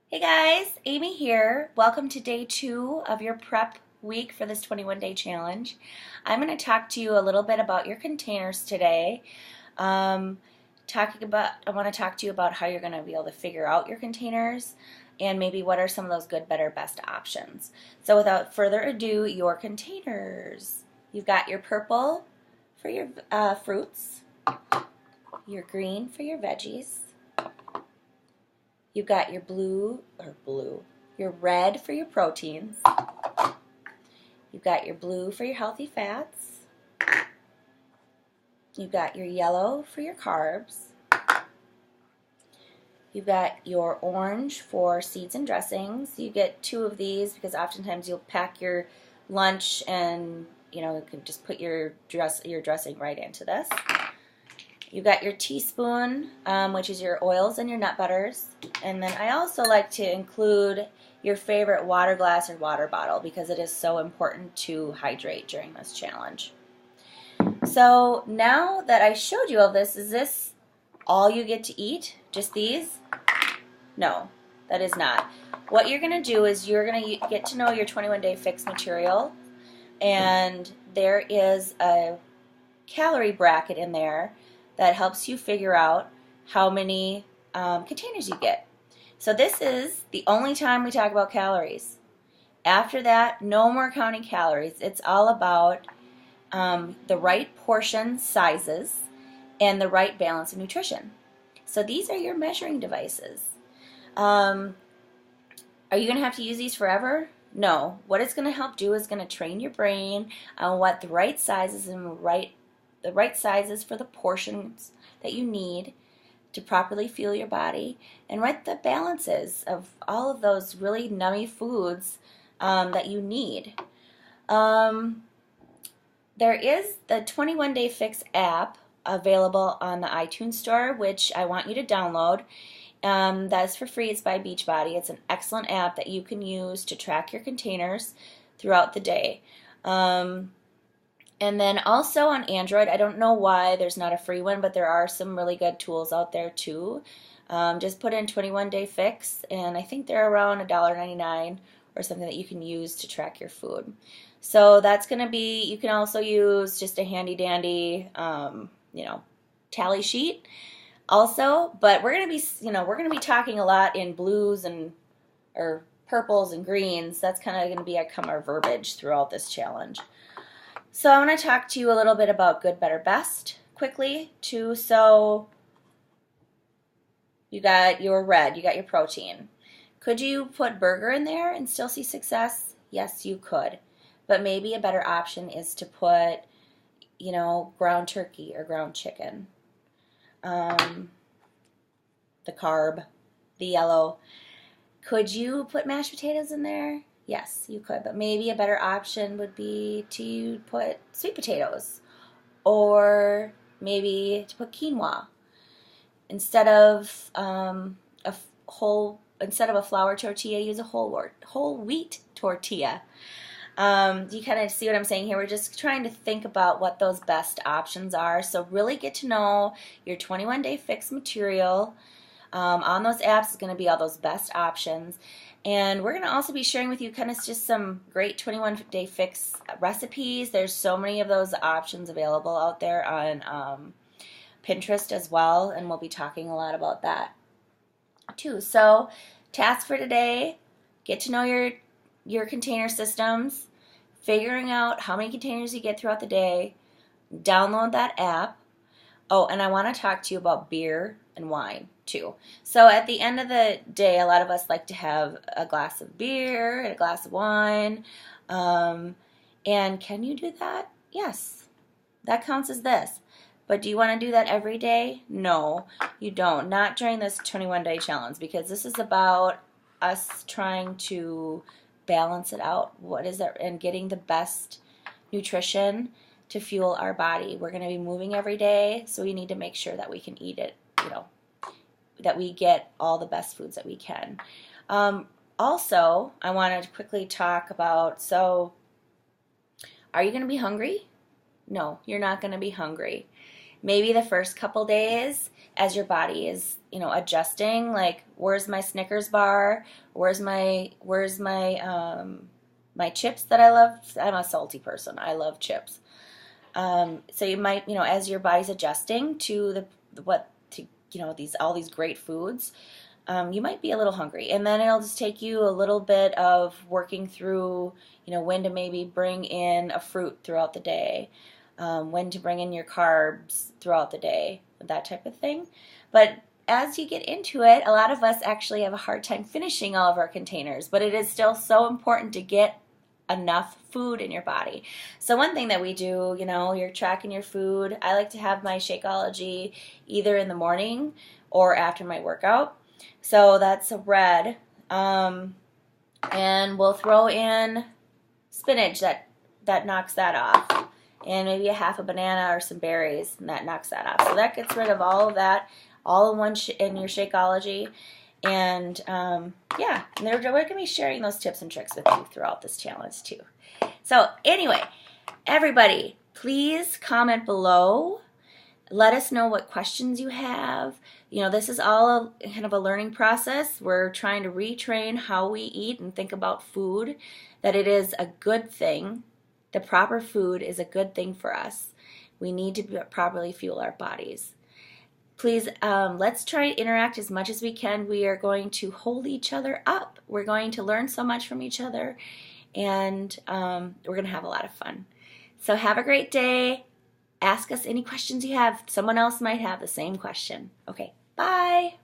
Hey guys, Amy here. Welcome to day 2 of your prep week for this 21-day challenge. I'm going to talk to you a little bit about your containers today. I want to talk to you about how you're going to be able to figure out your containers and maybe what are some of those good, better, best options. So without further ado, your containers. You've got your purple for your fruits, your green for your veggies. You've got your your red for your proteins. You've got your blue for your healthy fats. You've got your yellow for your carbs. You've got your orange for seeds and dressings. You get 2 of these because oftentimes you'll pack your lunch and you can just put your dressing right into this. You've got your teaspoon, which is your oils and your nut butters. And then I also like to include your favorite water glass or water bottle because it is so important to hydrate during this challenge. So now that I showed you all this, is this all you get to eat? Just these? No, that is not. What you're going to do is you're going to get to know your 21-day fix material, and there is a calorie bracket in there that helps you figure out how many containers you get. So this is the only time we talk about calories. After that, no more counting calories. It's all about the right portion sizes and the right balance of nutrition. So these are your measuring devices. Are you going to have to use these forever? No. What it's going to help do is going to train your brain on what the right sizes and the right sizes for the portions that you need to properly fuel your body, and what the balances of all of those really nummy foods that you need. There is the 21-Day Fix app available on the iTunes store, which I want you to download. That's for free. It's by Beachbody. It's an excellent app that you can use to track your containers throughout the day. And then also on Android, I don't know why there's not a free one, but there are some really good tools out there too. Just put in 21-Day Fix, and I think they're around $1.99 or something that you can use to track your food. So that's going to be, you can also use just a handy-dandy, tally sheet also, but we're going to be talking a lot in blues or purples and greens. That's kind of going to be our verbiage throughout this challenge. So I want to talk to you a little bit about good, better, best quickly too. So you got your red, you got your protein. Could you put burger in there and still see success? Yes, you could. But maybe a better option is to put, ground turkey or ground chicken. The carb, the yellow. Could you put mashed potatoes in there? Yes, you could, but maybe a better option would be to put sweet potatoes, or maybe to put quinoa instead of instead of a flour tortilla. Use a whole wheat tortilla. Do you kind of see what I'm saying here? We're just trying to think about what those best options are. So really get to know your 21-Day Fix material. On those apps is going to be all those best options. And we're going to also be sharing with you kind of just some great 21-Day Fix recipes. There's so many of those options available out there on Pinterest as well, and we'll be talking a lot about that too. So task for today, get to know your container systems, figuring out how many containers you get throughout the day, download that app. Oh, and I want to talk to you about beer and wine too. So at the end of the day, a lot of us like to have a glass of beer and a glass of wine. And can you do that? Yes, that counts as this. But do you want to do that every day? No, you don't. Not during this 21-day challenge, because this is about us trying to balance it out. What is it? And getting the best nutrition to fuel our body. We're going to be moving every day, so we need to make sure that we can eat it, that we get all the best foods that we can. Also, I want to quickly talk about, are you going to be hungry? No, you're not going to be hungry. maybe the first couple days as your body is, adjusting, like, where's my Snickers bar? My chips that I love? I'm a salty person. I love chips. So you might, as your body's adjusting to all these great foods, you might be a little hungry, and then it'll just take you a little bit of working through, when to maybe bring in a fruit throughout the day, when to bring in your carbs throughout the day, that type of thing. But as you get into it, a lot of us actually have a hard time finishing all of our containers, but it is still so important to get enough food in your body. So one thing that we do, you're tracking your food. I like to have my Shakeology either in the morning or after my workout. So that's a red. And we'll throw in spinach that knocks that off. And maybe a half a banana or some berries, and that knocks that off. So that gets rid of all of that, all in one in your Shakeology. And yeah, and we're going to be sharing those tips and tricks with you throughout this challenge too. So anyway, everybody, please comment below. Let us know what questions you have. This is all kind of a learning process. We're trying to retrain how we eat and think about food, that it is a good thing. The proper food is a good thing for us. We need to properly fuel our bodies. Please, let's try to interact as much as we can. We are going to hold each other up. We're going to learn so much from each other, and we're going to have a lot of fun. So have a great day. Ask us any questions you have. Someone else might have the same question. Okay, bye.